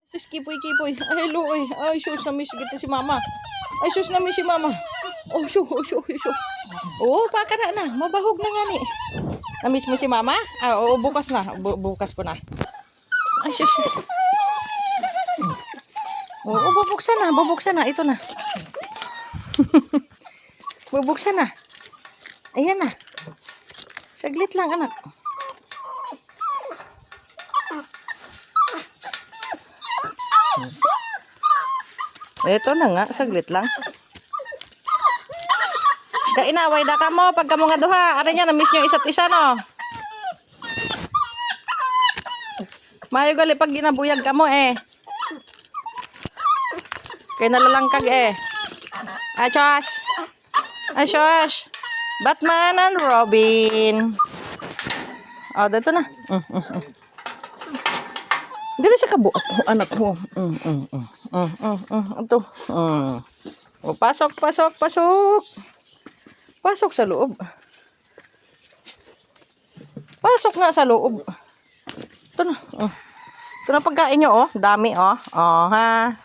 Sus, kipoy. Ay, hello, ay. Ay, sus, na-miss kita si mama. Ay, sus, na-miss si mama. Oh, sus. Oh, baka na. Mabahog na nga ni. Na-miss mo si mama? Ah, oo, bukas na. Bukas ko na. Ay, sus. Oo, bubuksan na. Ito na. Bubuksan na. Ayan na. Saglit lang, anak. Ito na nga, saglit lang. Kainaway da ka mo, pag kamo nga duha. Ara niya, na-miss nyo isa't isa, no? Mayo gali pag ginabuyag ka mo, eh. Kaya nalalangkag, eh. Achosh. Batman and Robin. Oh, dito na. Dili sa kabo ako, anak ko. Ito. Oh, pasok. Pasok sa loob. Pasok nga sa loob. Ito na. Ito na pagkain nyo, oh. Dami, oh. Oh, ha.